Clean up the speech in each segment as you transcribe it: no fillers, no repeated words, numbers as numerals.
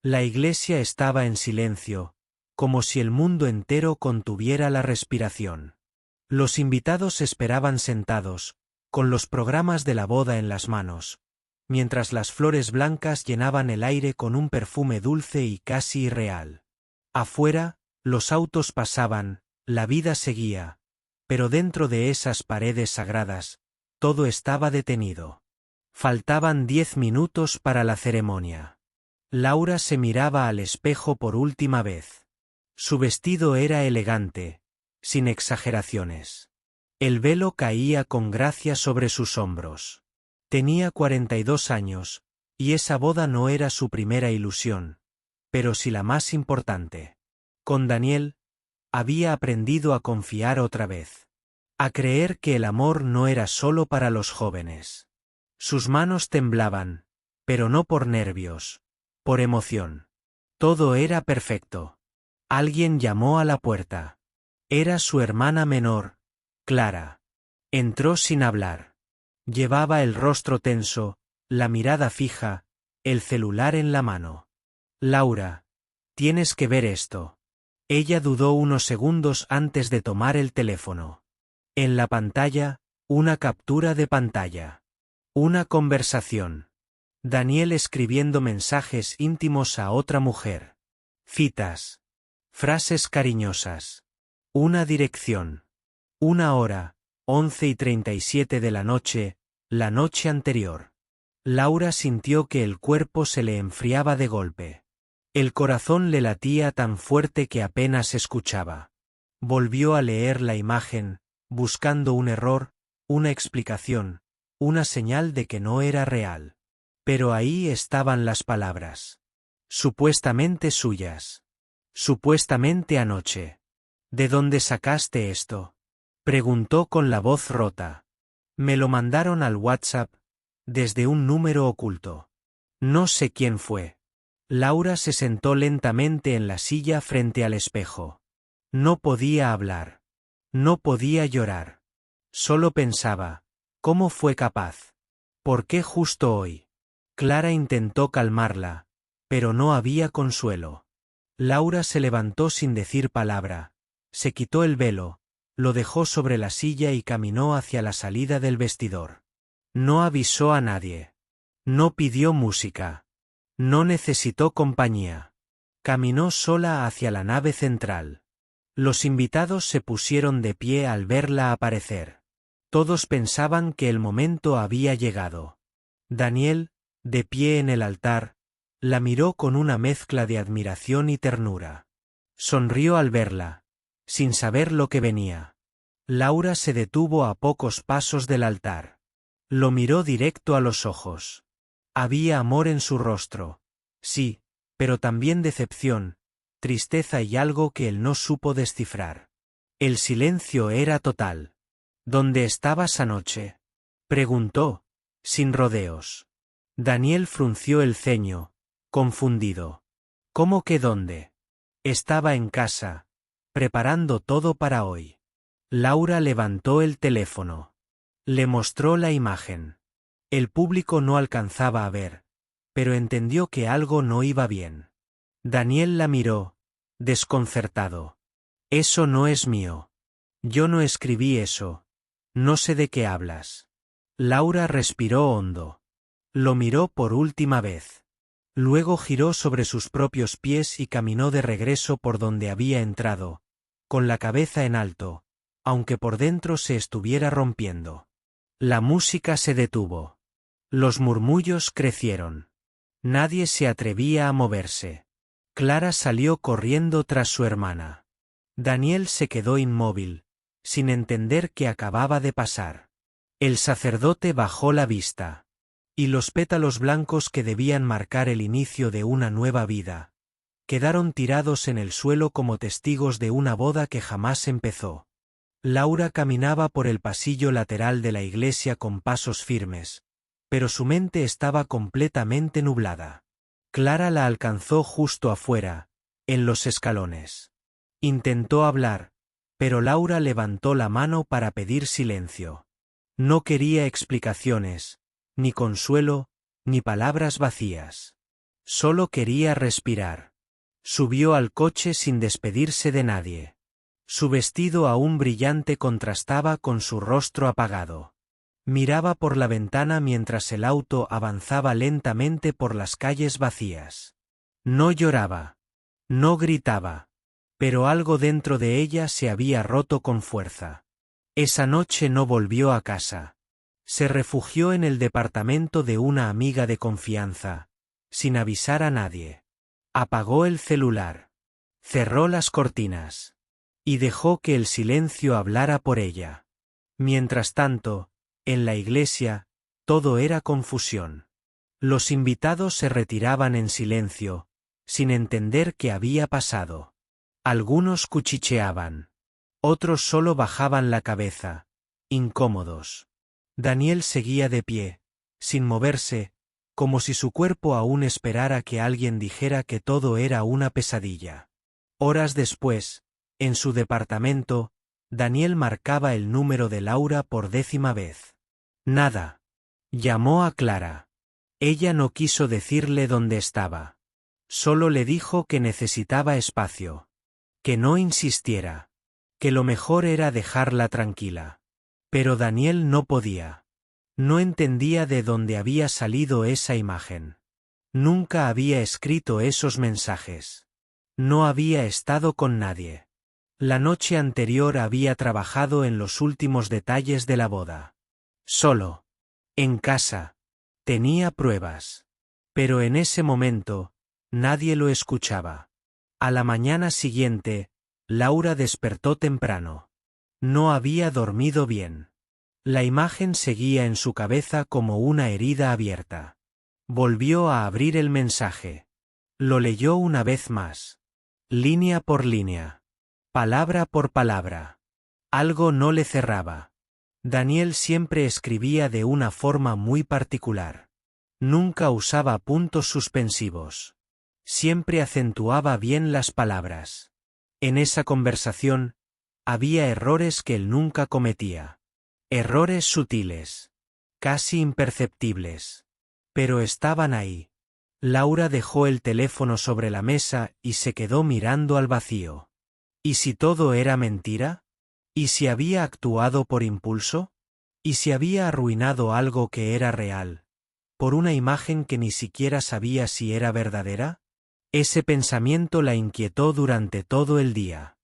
La iglesia estaba en silencio, como si el mundo entero contuviera la respiración. Los invitados esperaban sentados, con los programas de la boda en las manos, mientras las flores blancas llenaban el aire con un perfume dulce y casi irreal. Afuera, los autos pasaban, la vida seguía, pero dentro de esas paredes sagradas, todo estaba detenido. Faltaban 10 minutos para la ceremonia. Laura se miraba al espejo por última vez. Su vestido era elegante, sin exageraciones. El velo caía con gracia sobre sus hombros. Tenía 42 años, y esa boda no era su primera ilusión, pero sí la más importante. Con Daniel, había aprendido a confiar otra vez. A creer que el amor no era solo para los jóvenes. Sus manos temblaban, pero no por nervios, por emoción. Todo era perfecto. Alguien llamó a la puerta. Era su hermana menor, Clara. Entró sin hablar. Llevaba el rostro tenso, la mirada fija, el celular en la mano. Laura, tienes que ver esto. Ella dudó unos segundos antes de tomar el teléfono. En la pantalla, una captura de pantalla. Una conversación. Daniel escribiendo mensajes íntimos a otra mujer. Citas. Frases cariñosas. Una dirección. Una hora, 11:37 de la noche anterior. Laura sintió que el cuerpo se le enfriaba de golpe. El corazón le latía tan fuerte que apenas escuchaba. Volvió a leer la imagen, buscando un error, una explicación, una señal de que no era real. Pero ahí estaban las palabras. Supuestamente suyas. Supuestamente anoche. ¿De dónde sacaste esto? Preguntó con la voz rota. Me lo mandaron al WhatsApp, desde un número oculto. No sé quién fue. Laura se sentó lentamente en la silla frente al espejo. No podía hablar. No podía llorar. Solo pensaba, ¿cómo fue capaz? ¿Por qué justo hoy? Clara intentó calmarla, pero no había consuelo. Laura se levantó sin decir palabra, se quitó el velo, lo dejó sobre la silla y caminó hacia la salida del vestidor. No avisó a nadie. No pidió música. No necesitó compañía. Caminó sola hacia la nave central. Los invitados se pusieron de pie al verla aparecer. Todos pensaban que el momento había llegado. Daniel, de pie en el altar, la miró con una mezcla de admiración y ternura. Sonrió al verla, sin saber lo que venía. Laura se detuvo a pocos pasos del altar. Lo miró directo a los ojos. Había amor en su rostro. Sí, pero también decepción, tristeza y algo que él no supo descifrar. El silencio era total. ¿Dónde estabas anoche? Preguntó, sin rodeos. Daniel frunció el ceño, confundido. ¿Cómo que dónde? Estaba en casa, preparando todo para hoy. Laura levantó el teléfono. Le mostró la imagen. El público no alcanzaba a ver, pero entendió que algo no iba bien. Daniel la miró, desconcertado. Eso no es mío. Yo no escribí eso. No sé de qué hablas. Laura respiró hondo. Lo miró por última vez. Luego giró sobre sus propios pies y caminó de regreso por donde había entrado, con la cabeza en alto, aunque por dentro se estuviera rompiendo. La música se detuvo. Los murmullos crecieron. Nadie se atrevía a moverse. Clara salió corriendo tras su hermana. Daniel se quedó inmóvil, sin entender qué acababa de pasar. El sacerdote bajó la vista. Y los pétalos blancos que debían marcar el inicio de una nueva vida, quedaron tirados en el suelo como testigos de una boda que jamás empezó. Laura caminaba por el pasillo lateral de la iglesia con pasos firmes, pero su mente estaba completamente nublada. Clara la alcanzó justo afuera, en los escalones. Intentó hablar, pero Laura levantó la mano para pedir silencio. No quería explicaciones, ni consuelo, ni palabras vacías. Solo quería respirar. Subió al coche sin despedirse de nadie. Su vestido aún brillante contrastaba con su rostro apagado. Miraba por la ventana mientras el auto avanzaba lentamente por las calles vacías. No lloraba. No gritaba. Pero algo dentro de ella se había roto con fuerza. Esa noche no volvió a casa. Se refugió en el departamento de una amiga de confianza, sin avisar a nadie. Apagó el celular. Cerró las cortinas. Y dejó que el silencio hablara por ella. Mientras tanto, en la iglesia, todo era confusión. Los invitados se retiraban en silencio, sin entender qué había pasado. Algunos cuchicheaban. Otros solo bajaban la cabeza, incómodos. Daniel seguía de pie, sin moverse, como si su cuerpo aún esperara que alguien dijera que todo era una pesadilla. Horas después, en su departamento, Daniel marcaba el número de Laura por 10ª vez. Nada. Llamó a Clara. Ella no quiso decirle dónde estaba. Solo le dijo que necesitaba espacio. Que no insistiera. Que lo mejor era dejarla tranquila. Pero Daniel no podía. No entendía de dónde había salido esa imagen. Nunca había escrito esos mensajes. No había estado con nadie. La noche anterior había trabajado en los últimos detalles de la boda. Solo. En casa. Tenía pruebas. Pero en ese momento, nadie lo escuchaba. A la mañana siguiente, Laura despertó temprano. No había dormido bien. La imagen seguía en su cabeza como una herida abierta. Volvió a abrir el mensaje. Lo leyó una vez más. Línea por línea. Palabra por palabra. Algo no le cerraba. Daniel siempre escribía de una forma muy particular. Nunca usaba puntos suspensivos. Siempre acentuaba bien las palabras. En esa conversación, había errores que él nunca cometía. Errores sutiles. Casi imperceptibles. Pero estaban ahí. Laura dejó el teléfono sobre la mesa y se quedó mirando al vacío. ¿Y si todo era mentira? ¿Y si había actuado por impulso? ¿Y si había arruinado algo que era real? ¿Por una imagen que ni siquiera sabía si era verdadera? Ese pensamiento la inquietó durante todo el día.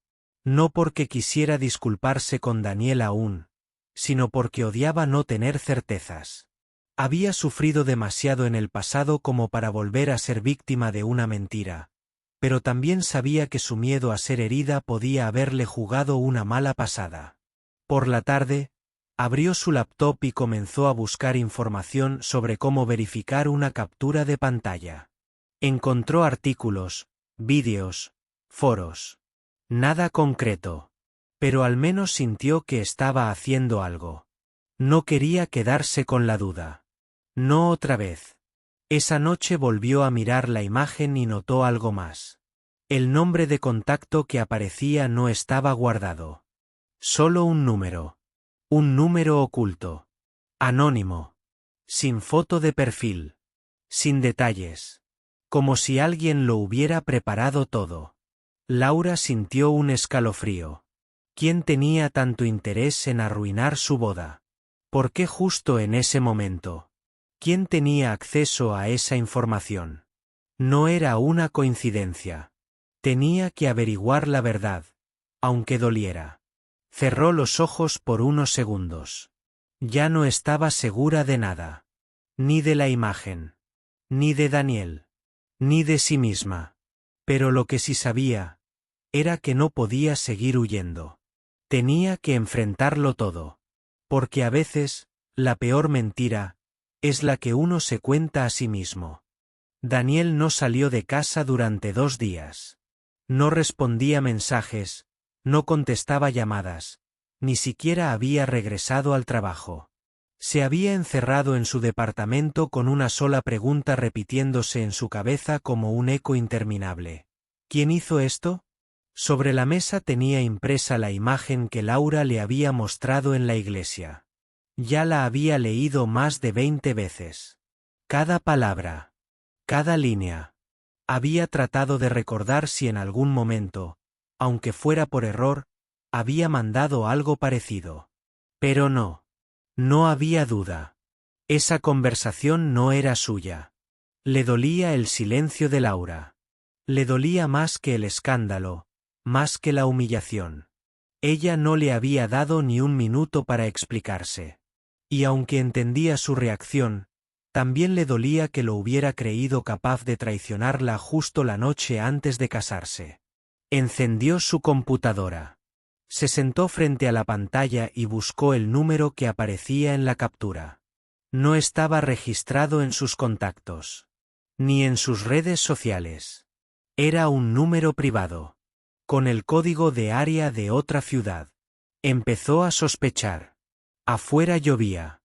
No porque quisiera disculparse con Daniel aún, sino porque odiaba no tener certezas. Había sufrido demasiado en el pasado como para volver a ser víctima de una mentira. Pero también sabía que su miedo a ser herida podía haberle jugado una mala pasada. Por la tarde, abrió su laptop y comenzó a buscar información sobre cómo verificar una captura de pantalla. Encontró artículos, vídeos, foros. Nada concreto. Pero al menos sintió que estaba haciendo algo. No quería quedarse con la duda. No otra vez. Esa noche volvió a mirar la imagen y notó algo más. El nombre de contacto que aparecía no estaba guardado. Solo un número. Un número oculto. Anónimo. Sin foto de perfil. Sin detalles. Como si alguien lo hubiera preparado todo. Laura sintió un escalofrío. ¿Quién tenía tanto interés en arruinar su boda? ¿Por qué justo en ese momento? ¿Quién tenía acceso a esa información? No era una coincidencia. Tenía que averiguar la verdad, aunque doliera. Cerró los ojos por unos segundos. Ya no estaba segura de nada. Ni de la imagen. Ni de Daniel. Ni de sí misma. Pero lo que sí sabía, era que no podía seguir huyendo. Tenía que enfrentarlo todo. Porque a veces, la peor mentira, es la que uno se cuenta a sí mismo. Daniel no salió de casa durante 2 días. No respondía mensajes, no contestaba llamadas, ni siquiera había regresado al trabajo. Se había encerrado en su departamento con una sola pregunta repitiéndose en su cabeza como un eco interminable. ¿Quién hizo esto? Sobre la mesa tenía impresa la imagen que Laura le había mostrado en la iglesia. Ya la había leído más de 20 veces. Cada palabra. Cada línea. Había tratado de recordar si en algún momento, aunque fuera por error, había mandado algo parecido. Pero no. No había duda. Esa conversación no era suya. Le dolía el silencio de Laura. Le dolía más que el escándalo, más que la humillación. Ella no le había dado ni un minuto para explicarse. Y aunque entendía su reacción, también le dolía que lo hubiera creído capaz de traicionarla justo la noche antes de casarse. Encendió su computadora. Se sentó frente a la pantalla y buscó el número que aparecía en la captura. No estaba registrado en sus contactos, ni en sus redes sociales. Era un número privado, con el código de área de otra ciudad. Empezó a sospechar. Afuera llovía.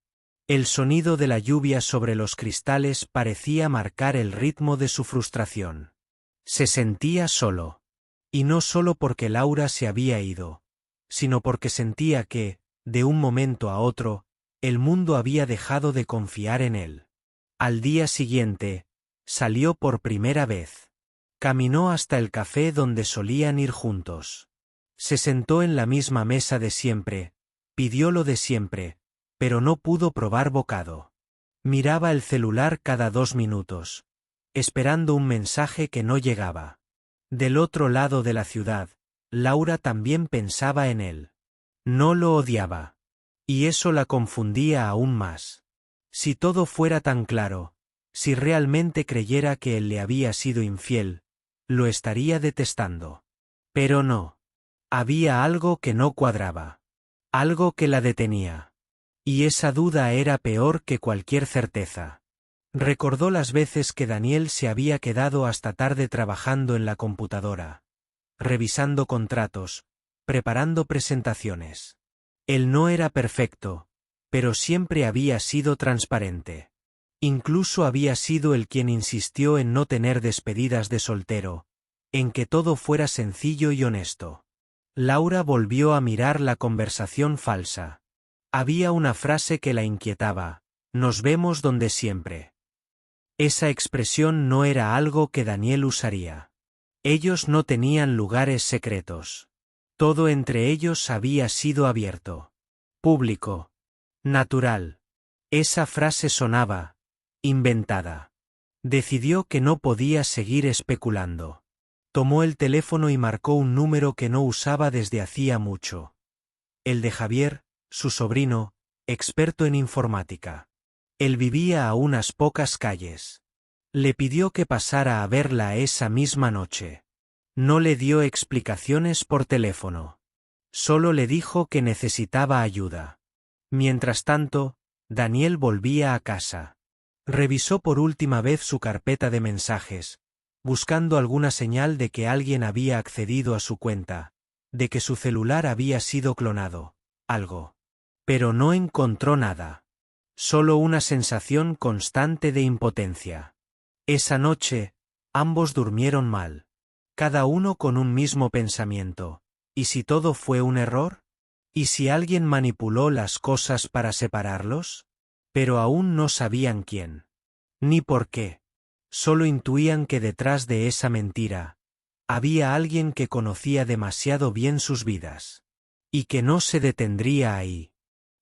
El sonido de la lluvia sobre los cristales parecía marcar el ritmo de su frustración. Se sentía solo. Y no solo porque Laura se había ido, sino porque sentía que, de un momento a otro, el mundo había dejado de confiar en él. Al día siguiente, salió por primera vez. Caminó hasta el café donde solían ir juntos. Se sentó en la misma mesa de siempre, pidió lo de siempre, pero no pudo probar bocado. Miraba el celular cada 2 minutos, esperando un mensaje que no llegaba. Del otro lado de la ciudad, Laura también pensaba en él. No lo odiaba. Y eso la confundía aún más. Si todo fuera tan claro, si realmente creyera que él le había sido infiel, lo estaría detestando. Pero no. Había algo que no cuadraba. Algo que la detenía. Y esa duda era peor que cualquier certeza. Recordó las veces que Daniel se había quedado hasta tarde trabajando en la computadora, revisando contratos, preparando presentaciones. Él no era perfecto, pero siempre había sido transparente. Incluso había sido el quien insistió en no tener despedidas de soltero, en que todo fuera sencillo y honesto. Laura volvió a mirar la conversación falsa. Había una frase que la inquietaba: nos vemos donde siempre. Esa expresión no era algo que Daniel usaría. Ellos no tenían lugares secretos. Todo entre ellos había sido abierto. Público. Natural. Esa frase sonaba inventada. Decidió que no podía seguir especulando. Tomó el teléfono y marcó un número que no usaba desde hacía mucho. El de Javier, su sobrino, experto en informática. Él vivía a unas pocas calles. Le pidió que pasara a verla esa misma noche. No le dio explicaciones por teléfono. Solo le dijo que necesitaba ayuda. Mientras tanto, Daniel volvía a casa. Revisó por última vez su carpeta de mensajes, buscando alguna señal de que alguien había accedido a su cuenta, de que su celular había sido clonado, algo. Pero no encontró nada. Solo una sensación constante de impotencia. Esa noche, ambos durmieron mal. Cada uno con un mismo pensamiento. ¿Y si todo fue un error? ¿Y si alguien manipuló las cosas para separarlos? Pero aún no sabían quién. Ni por qué. Solo intuían que detrás de esa mentira había alguien que conocía demasiado bien sus vidas. Y que no se detendría ahí.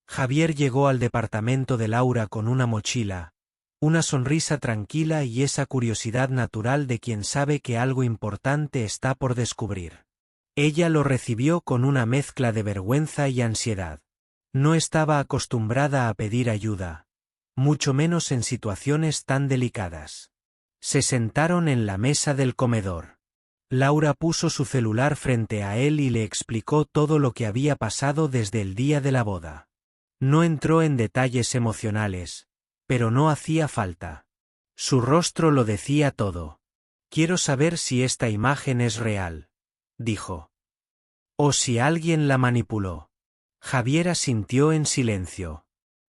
Javier llegó al departamento de Laura con una mochila, una sonrisa tranquila y esa curiosidad natural de quien sabe que algo importante está por descubrir. Ella lo recibió con una mezcla de vergüenza y ansiedad. No estaba acostumbrada a pedir ayuda, mucho menos en situaciones tan delicadas. Se sentaron en la mesa del comedor. Laura puso su celular frente a él y le explicó todo lo que había pasado desde el día de la boda. No entró en detalles emocionales, pero no hacía falta. Su rostro lo decía todo. Quiero saber si esta imagen es real, dijo. O si alguien la manipuló. Javier asintió en silencio.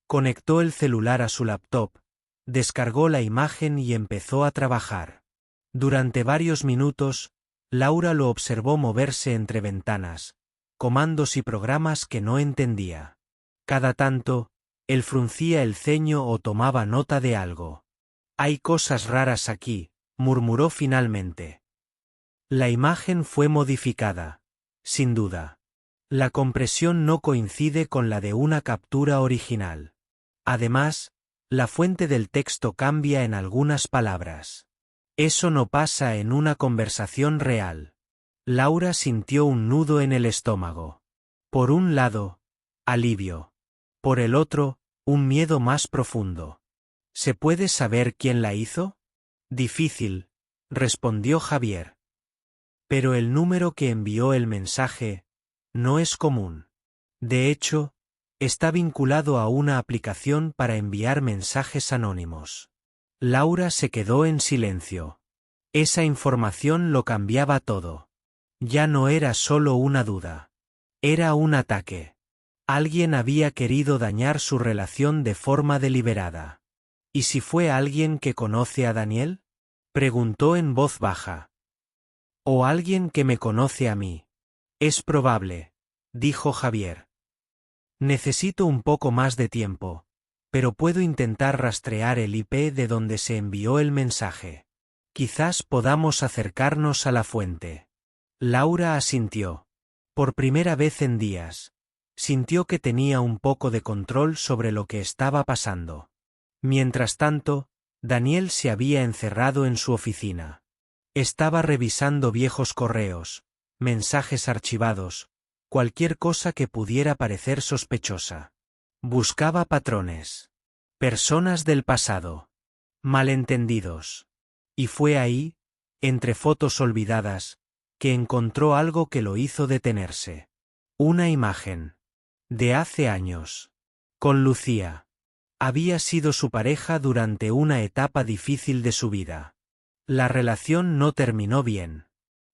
Conectó el celular a su laptop, descargó la imagen y empezó a trabajar. Durante varios minutos, Laura lo observó moverse entre ventanas, comandos y programas que no entendía. Cada tanto, él fruncía el ceño o tomaba nota de algo. Hay cosas raras aquí, murmuró finalmente. La imagen fue modificada, sin duda. La compresión no coincide con la de una captura original. Además, la fuente del texto cambia en algunas palabras. Eso no pasa en una conversación real. Laura sintió un nudo en el estómago. Por un lado, alivio. Por el otro, un miedo más profundo. ¿Se puede saber quién la hizo? Difícil, respondió Javier. Pero el número que envió el mensaje no es común. De hecho, está vinculado a una aplicación para enviar mensajes anónimos. Laura se quedó en silencio. Esa información lo cambiaba todo. Ya no era solo una duda. Era un ataque. Alguien había querido dañar su relación de forma deliberada. ¿Y si fue alguien que conoce a Daniel? Preguntó en voz baja. ¿O alguien que me conoce a mí? Es probable, dijo Javier. Necesito un poco más de tiempo, pero puedo intentar rastrear el IP de donde se envió el mensaje. Quizás podamos acercarnos a la fuente. Laura asintió. Por primera vez en días, sintió que tenía un poco de control sobre lo que estaba pasando. Mientras tanto, Daniel se había encerrado en su oficina. Estaba revisando viejos correos, mensajes archivados, cualquier cosa que pudiera parecer sospechosa. Buscaba patrones. Personas del pasado. Malentendidos. Y fue ahí, entre fotos olvidadas, que encontró algo que lo hizo detenerse. Una imagen. De hace años. Con Lucía. Había sido su pareja durante una etapa difícil de su vida. La relación no terminó bien.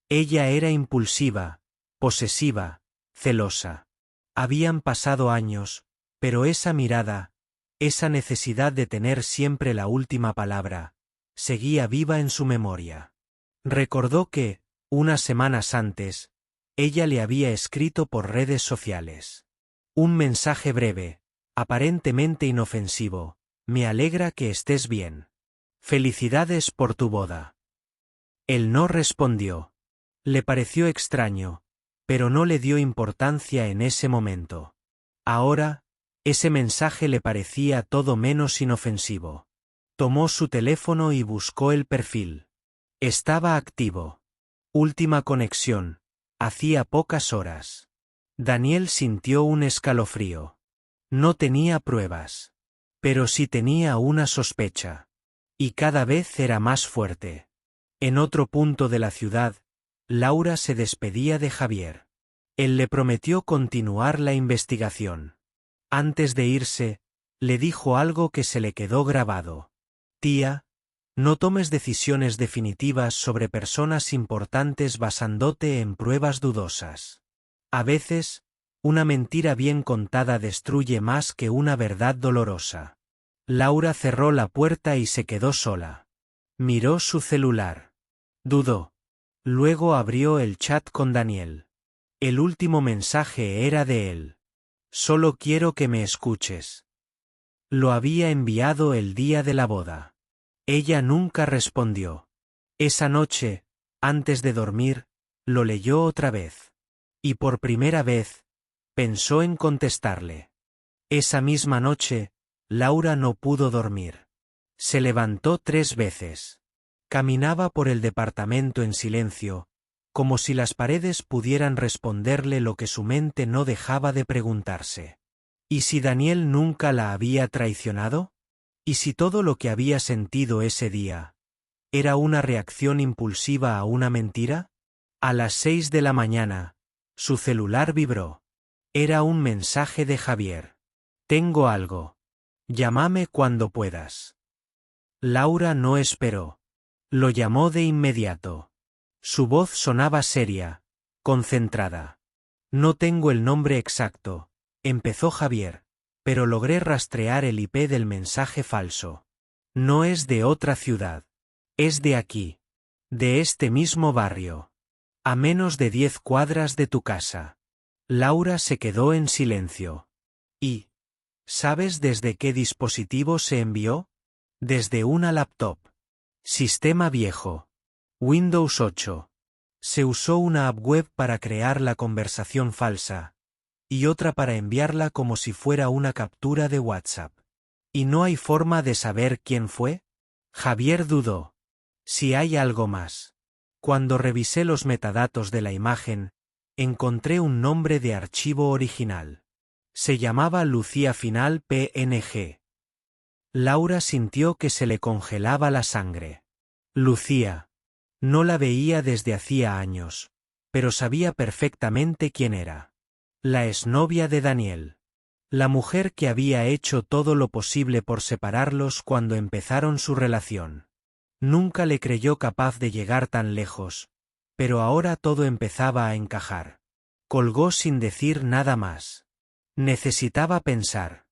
Ella era impulsiva, posesiva, celosa. Habían pasado años, pero esa mirada, esa necesidad de tener siempre la última palabra, seguía viva en su memoria. Recordó que, unas semanas antes, ella le había escrito por redes sociales. Un mensaje breve, aparentemente inofensivo: me alegra que estés bien. Felicidades por tu boda. Él no respondió. Le pareció extraño, pero no le dio importancia en ese momento. Ahora, ese mensaje le parecía todo menos inofensivo. Tomó su teléfono y buscó el perfil. Estaba activo. Última conexión. Hacía pocas horas. Daniel sintió un escalofrío. No tenía pruebas. Pero sí tenía una sospecha. Y cada vez era más fuerte. En otro punto de la ciudad, Laura se despedía de Javier. Él le prometió continuar la investigación. Antes de irse, le dijo algo que se le quedó grabado. Tía, no tomes decisiones definitivas sobre personas importantes basándote en pruebas dudosas. A veces, una mentira bien contada destruye más que una verdad dolorosa. Laura cerró la puerta y se quedó sola. Miró su celular. Dudó. Luego abrió el chat con Daniel. El último mensaje era de él. Solo quiero que me escuches. Lo había enviado el día de la boda. Ella nunca respondió. Esa noche, antes de dormir, lo leyó otra vez. Y por primera vez, pensó en contestarle. Esa misma noche, Laura no pudo dormir. Se levantó 3 veces. Caminaba por el departamento en silencio, como si las paredes pudieran responderle lo que su mente no dejaba de preguntarse. ¿Y si Daniel nunca la había traicionado? ¿Y si todo lo que había sentido ese día era una reacción impulsiva a una mentira? A las 6 de la mañana, su celular vibró. Era un mensaje de Javier. Tengo algo. Llámame cuando puedas. Laura no esperó. Lo llamó de inmediato. Su voz sonaba seria, concentrada. No tengo el nombre exacto, empezó Javier, pero logré rastrear el IP del mensaje falso. No es de otra ciudad. Es de aquí. De este mismo barrio. A menos de 10 cuadras de tu casa. Laura se quedó en silencio. ¿Y sabes desde qué dispositivo se envió? Desde una laptop. Sistema viejo. Windows 8. Se usó una app web para crear la conversación falsa, y otra para enviarla como si fuera una captura de WhatsApp. ¿Y no hay forma de saber quién fue? Javier dudó. Si hay algo más. Cuando revisé los metadatos de la imagen, encontré un nombre de archivo original. Se llamaba Lucía Final PNG. Laura sintió que se le congelaba la sangre. Lucía. No la veía desde hacía años, pero sabía perfectamente quién era. La exnovia de Daniel. La mujer que había hecho todo lo posible por separarlos cuando empezaron su relación. Nunca le creyó capaz de llegar tan lejos, pero ahora todo empezaba a encajar. Colgó sin decir nada más. Necesitaba pensar.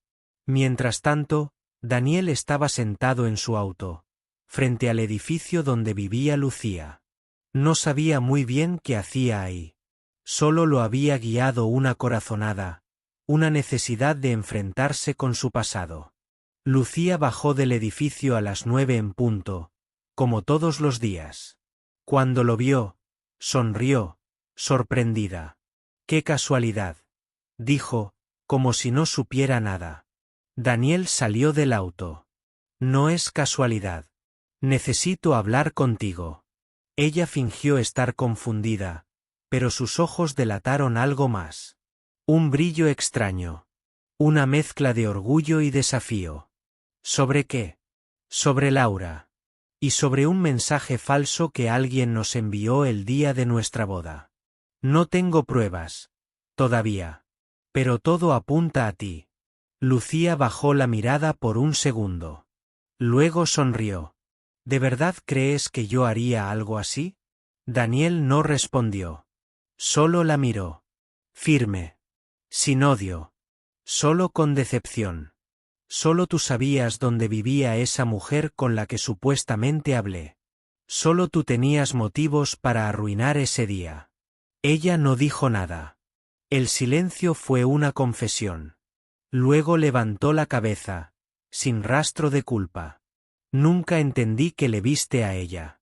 Mientras tanto, Daniel estaba sentado en su auto, frente al edificio donde vivía Lucía. No sabía muy bien qué hacía ahí. Solo lo había guiado una corazonada, una necesidad de enfrentarse con su pasado. Lucía bajó del edificio a las 9 en punto, como todos los días. Cuando lo vio, sonrió, sorprendida. ¡Qué casualidad!, dijo, como si no supiera nada. Daniel salió del auto. No es casualidad. Necesito hablar contigo. Ella fingió estar confundida, pero sus ojos delataron algo más. Un brillo extraño. Una mezcla de orgullo y desafío. ¿Sobre qué? Sobre Laura. Y sobre un mensaje falso que alguien nos envió el día de nuestra boda. No tengo pruebas. Todavía. Pero todo apunta a ti. Lucía bajó la mirada por un segundo. Luego sonrió. ¿De verdad crees que yo haría algo así? Daniel no respondió. Solo la miró. Firme. Sin odio. Solo con decepción. Solo tú sabías dónde vivía esa mujer con la que supuestamente hablé. Solo tú tenías motivos para arruinar ese día. Ella no dijo nada. El silencio fue una confesión. Luego levantó la cabeza, sin rastro de culpa. Nunca entendí que le viste a ella.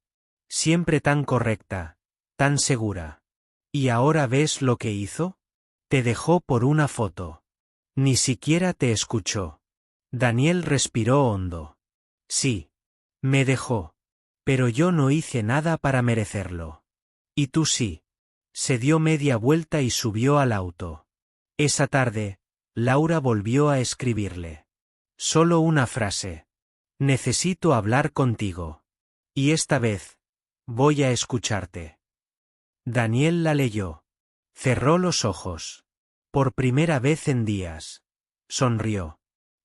Siempre tan correcta, tan segura. ¿Y ahora ves lo que hizo? Te dejó por una foto. Ni siquiera te escuchó. Daniel respiró hondo. Sí. Me dejó. Pero yo no hice nada para merecerlo. Y tú sí. Se dio media vuelta y subió al auto. Esa tarde, Laura volvió a escribirle. Solo una frase. Necesito hablar contigo. Y esta vez, voy a escucharte. Daniel la leyó. Cerró los ojos. Por primera vez en días. Sonrió.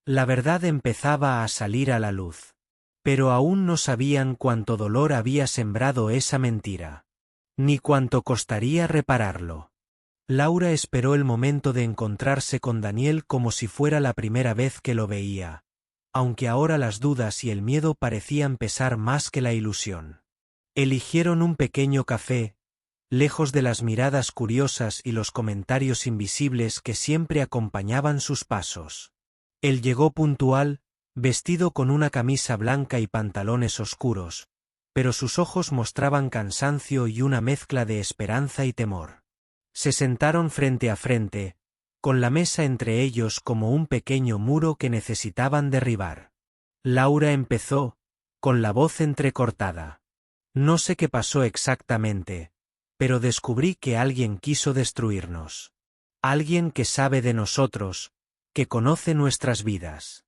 La verdad empezaba a salir a la luz. Pero aún no sabían cuánto dolor había sembrado esa mentira. Ni cuánto costaría repararlo. Laura esperó el momento de encontrarse con Daniel como si fuera la primera vez que lo veía, aunque ahora las dudas y el miedo parecían pesar más que la ilusión. Eligieron un pequeño café, lejos de las miradas curiosas y los comentarios invisibles que siempre acompañaban sus pasos. Él llegó puntual, vestido con una camisa blanca y pantalones oscuros, pero sus ojos mostraban cansancio y una mezcla de esperanza y temor. Se sentaron frente a frente, con la mesa entre ellos como un pequeño muro que necesitaban derribar. Laura empezó, con la voz entrecortada. No sé qué pasó exactamente, pero descubrí que alguien quiso destruirnos. Alguien que sabe de nosotros, que conoce nuestras vidas.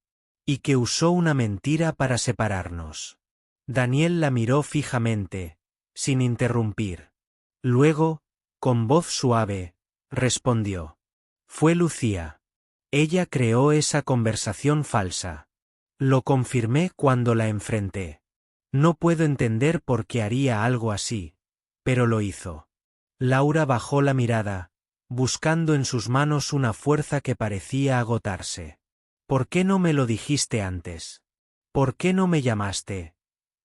Y que usó una mentira para separarnos. Daniel la miró fijamente, sin interrumpir. Luego, con voz suave, respondió. Fue Lucía. Ella creó esa conversación falsa. Lo confirmé cuando la enfrenté. No puedo entender por qué haría algo así, pero lo hizo. Laura bajó la mirada, buscando en sus manos una fuerza que parecía agotarse. ¿Por qué no me lo dijiste antes? ¿Por qué no me llamaste?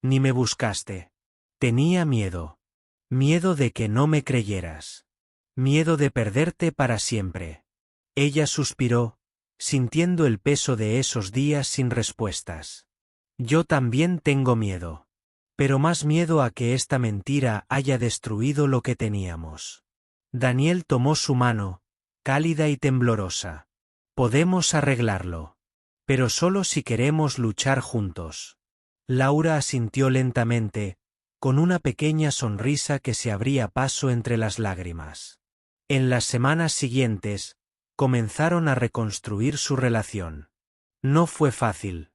Ni me buscaste. Tenía miedo. Miedo de que no me creyeras. Miedo de perderte para siempre. Ella suspiró, sintiendo el peso de esos días sin respuestas. Yo también tengo miedo. pero más miedo a que esta mentira haya destruido lo que teníamos. Daniel tomó su mano, cálida y temblorosa. Podemos arreglarlo. Pero solo si queremos luchar juntos. Laura asintió lentamente, con una pequeña sonrisa que se abría paso entre las lágrimas. En las semanas siguientes, comenzaron a reconstruir su relación. No fue fácil.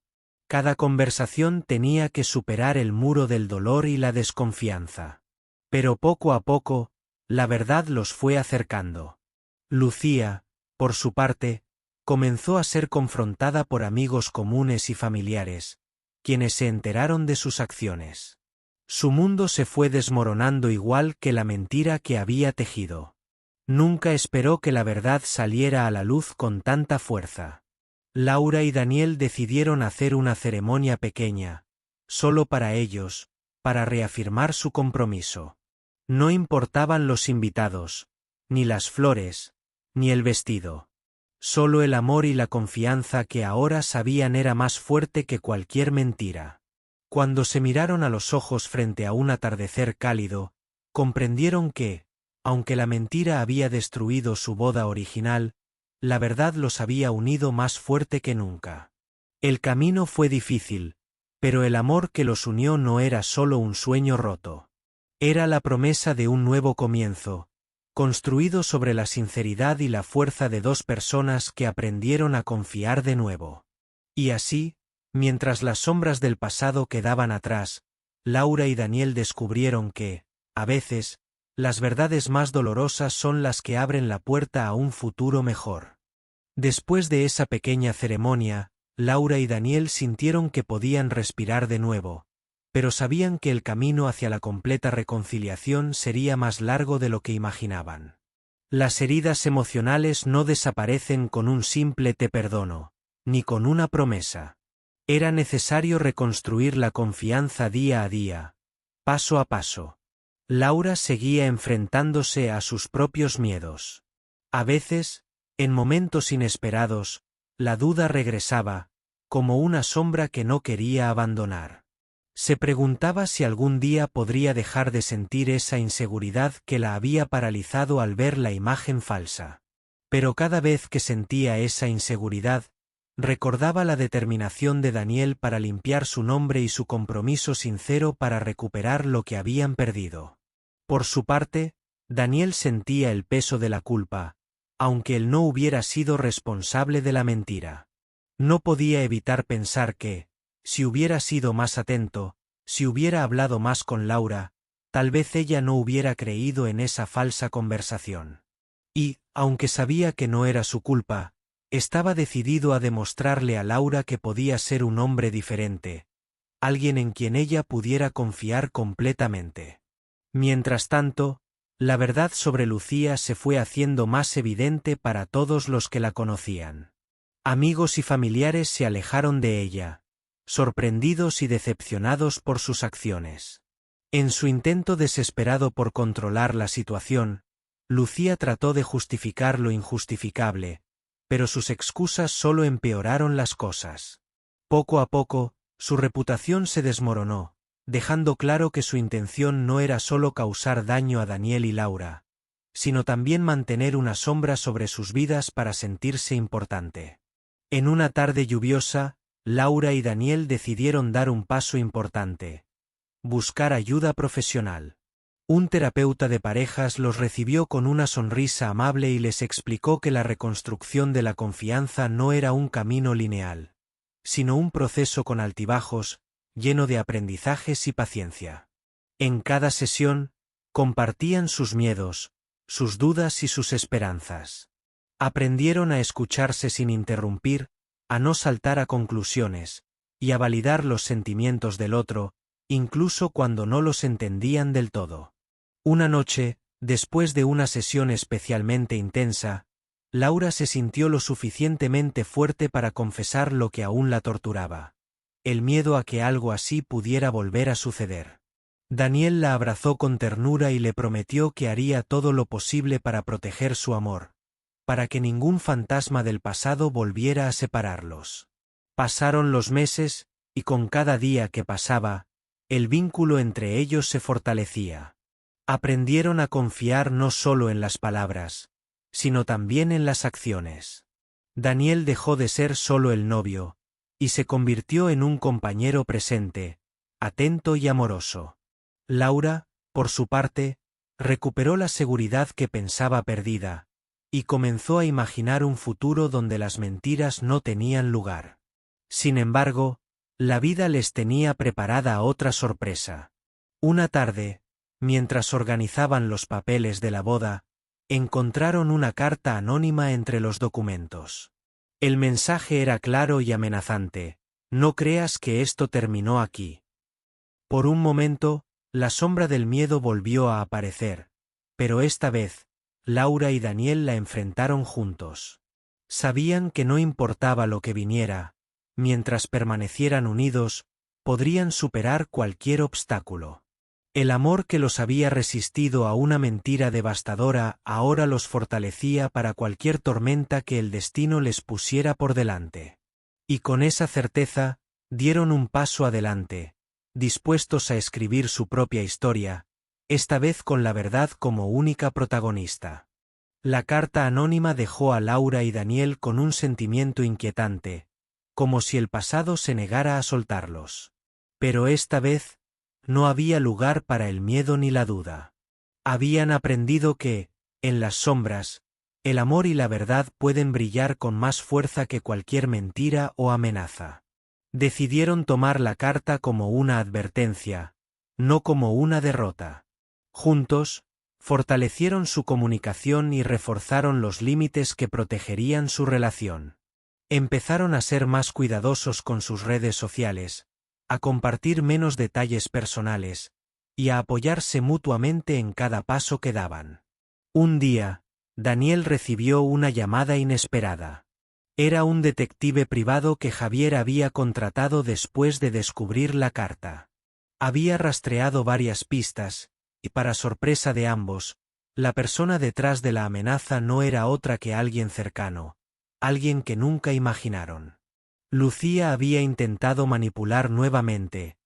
Cada conversación tenía que superar el muro del dolor y la desconfianza. Pero poco a poco, la verdad los fue acercando. Lucía, por su parte, comenzó a ser confrontada por amigos comunes y familiares, quienes se enteraron de sus acciones. Su mundo se fue desmoronando igual que la mentira que había tejido. Nunca esperó que la verdad saliera a la luz con tanta fuerza. Laura y Daniel decidieron hacer una ceremonia pequeña, solo para ellos, para reafirmar su compromiso. No importaban los invitados, ni las flores, ni el vestido. Solo el amor y la confianza que ahora sabían era más fuerte que cualquier mentira. Cuando se miraron a los ojos frente a un atardecer cálido, comprendieron que, aunque la mentira había destruido su boda original, la verdad los había unido más fuerte que nunca. El camino fue difícil, pero el amor que los unió no era solo un sueño roto. Era la promesa de un nuevo comienzo, construido sobre la sinceridad y la fuerza de dos personas que aprendieron a confiar de nuevo. Y así, mientras las sombras del pasado quedaban atrás, Laura y Daniel descubrieron que, a veces, las verdades más dolorosas son las que abren la puerta a un futuro mejor. Después de esa pequeña ceremonia, Laura y Daniel sintieron que podían respirar de nuevo, pero sabían que el camino hacia la completa reconciliación sería más largo de lo que imaginaban. Las heridas emocionales no desaparecen con un simple te perdono, ni con una promesa. Era necesario reconstruir la confianza día a día, paso a paso. Laura seguía enfrentándose a sus propios miedos. A veces, en momentos inesperados, la duda regresaba, como una sombra que no quería abandonar. Se preguntaba si algún día podría dejar de sentir esa inseguridad que la había paralizado al ver la imagen falsa. Pero cada vez que sentía esa inseguridad, recordaba la determinación de Daniel para limpiar su nombre y su compromiso sincero para recuperar lo que habían perdido. Por su parte, Daniel sentía el peso de la culpa, aunque él no hubiera sido responsable de la mentira. No podía evitar pensar que, si hubiera sido más atento, si hubiera hablado más con Laura, tal vez ella no hubiera creído en esa falsa conversación. Y, aunque sabía que no era su culpa, estaba decidido a demostrarle a Laura que podía ser un hombre diferente, alguien en quien ella pudiera confiar completamente. Mientras tanto, la verdad sobre Lucía se fue haciendo más evidente para todos los que la conocían. Amigos y familiares se alejaron de ella, sorprendidos y decepcionados por sus acciones. En su intento desesperado por controlar la situación, Lucía trató de justificar lo injustificable, pero sus excusas solo empeoraron las cosas. Poco a poco, su reputación se desmoronó, dejando claro que su intención no era solo causar daño a Daniel y Laura, sino también mantener una sombra sobre sus vidas para sentirse importante. En una tarde lluviosa, Laura y Daniel decidieron dar un paso importante: buscar ayuda profesional. Un terapeuta de parejas los recibió con una sonrisa amable y les explicó que la reconstrucción de la confianza no era un camino lineal, sino un proceso con altibajos, lleno de aprendizajes y paciencia. En cada sesión, compartían sus miedos, sus dudas y sus esperanzas. Aprendieron a escucharse sin interrumpir, a no saltar a conclusiones, y a validar los sentimientos del otro, incluso cuando no los entendían del todo. Una noche, después de una sesión especialmente intensa, Laura se sintió lo suficientemente fuerte para confesar lo que aún la torturaba: el miedo a que algo así pudiera volver a suceder. Daniel la abrazó con ternura y le prometió que haría todo lo posible para proteger su amor, para que ningún fantasma del pasado volviera a separarlos. Pasaron los meses, y con cada día que pasaba, el vínculo entre ellos se fortalecía. Aprendieron a confiar no solo en las palabras, sino también en las acciones. Daniel dejó de ser solo el novio, y se convirtió en un compañero presente, atento y amoroso. Laura, por su parte, recuperó la seguridad que pensaba perdida, y comenzó a imaginar un futuro donde las mentiras no tenían lugar. Sin embargo, la vida les tenía preparada otra sorpresa. Una tarde, mientras organizaban los papeles de la boda, encontraron una carta anónima entre los documentos. El mensaje era claro y amenazante: no creas que esto terminó aquí. Por un momento, la sombra del miedo volvió a aparecer, pero esta vez, Laura y Daniel la enfrentaron juntos. Sabían que no importaba lo que viniera, mientras permanecieran unidos, podrían superar cualquier obstáculo. El amor que los había resistido a una mentira devastadora ahora los fortalecía para cualquier tormenta que el destino les pusiera por delante. Y con esa certeza, dieron un paso adelante, dispuestos a escribir su propia historia, esta vez con la verdad como única protagonista. La carta anónima dejó a Laura y Daniel con un sentimiento inquietante, como si el pasado se negara a soltarlos. Pero esta vez, no había lugar para el miedo ni la duda. Habían aprendido que, en las sombras, el amor y la verdad pueden brillar con más fuerza que cualquier mentira o amenaza. Decidieron tomar la carta como una advertencia, no como una derrota. Juntos, fortalecieron su comunicación y reforzaron los límites que protegerían su relación. Empezaron a ser más cuidadosos con sus redes sociales, a compartir menos detalles personales, y a apoyarse mutuamente en cada paso que daban. Un día, Daniel recibió una llamada inesperada. Era un detective privado que Javier había contratado después de descubrir la carta. Había rastreado varias pistas, y para sorpresa de ambos, la persona detrás de la amenaza no era otra que alguien cercano, alguien que nunca imaginaron. Lucía había intentado manipular nuevamente,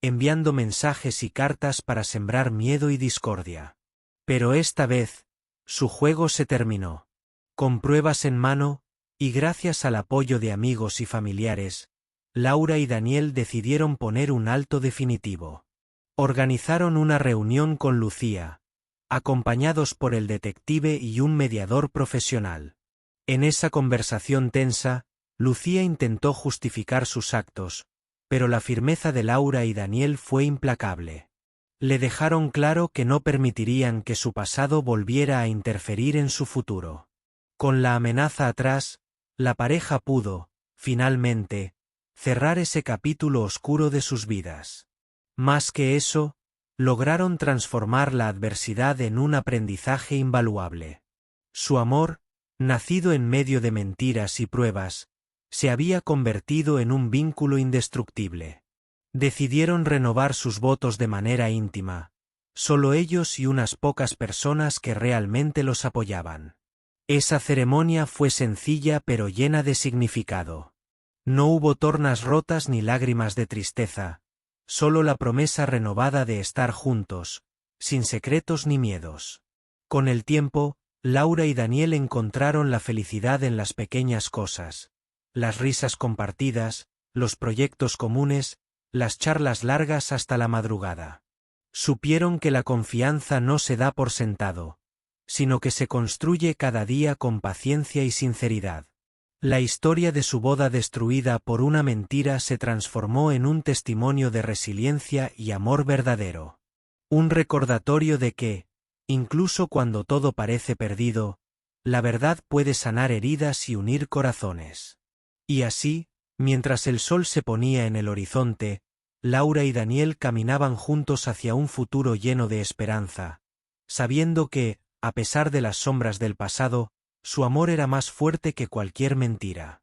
enviando mensajes y cartas para sembrar miedo y discordia. Pero esta vez, su juego se terminó. Con pruebas en mano, y gracias al apoyo de amigos y familiares, Laura y Daniel decidieron poner un alto definitivo. Organizaron una reunión con Lucía, acompañados por el detective y un mediador profesional. En esa conversación tensa, Lucía intentó justificar sus actos, pero la firmeza de Laura y Daniel fue implacable. Le dejaron claro que no permitirían que su pasado volviera a interferir en su futuro. Con la amenaza atrás, la pareja pudo, finalmente, cerrar ese capítulo oscuro de sus vidas. Más que eso, lograron transformar la adversidad en un aprendizaje invaluable. Su amor, nacido en medio de mentiras y pruebas, se había convertido en un vínculo indestructible. Decidieron renovar sus votos de manera íntima, solo ellos y unas pocas personas que realmente los apoyaban. Esa ceremonia fue sencilla pero llena de significado. No hubo tornas rotas ni lágrimas de tristeza, solo la promesa renovada de estar juntos, sin secretos ni miedos. Con el tiempo, Laura y Daniel encontraron la felicidad en las pequeñas cosas. Las risas compartidas, los proyectos comunes, las charlas largas hasta la madrugada. Supieron que la confianza no se da por sentado, sino que se construye cada día con paciencia y sinceridad. La historia de su boda destruida por una mentira se transformó en un testimonio de resiliencia y amor verdadero. Un recordatorio de que, incluso cuando todo parece perdido, la verdad puede sanar heridas y unir corazones. Y así, mientras el sol se ponía en el horizonte, Laura y Daniel caminaban juntos hacia un futuro lleno de esperanza, sabiendo que, a pesar de las sombras del pasado, su amor era más fuerte que cualquier mentira.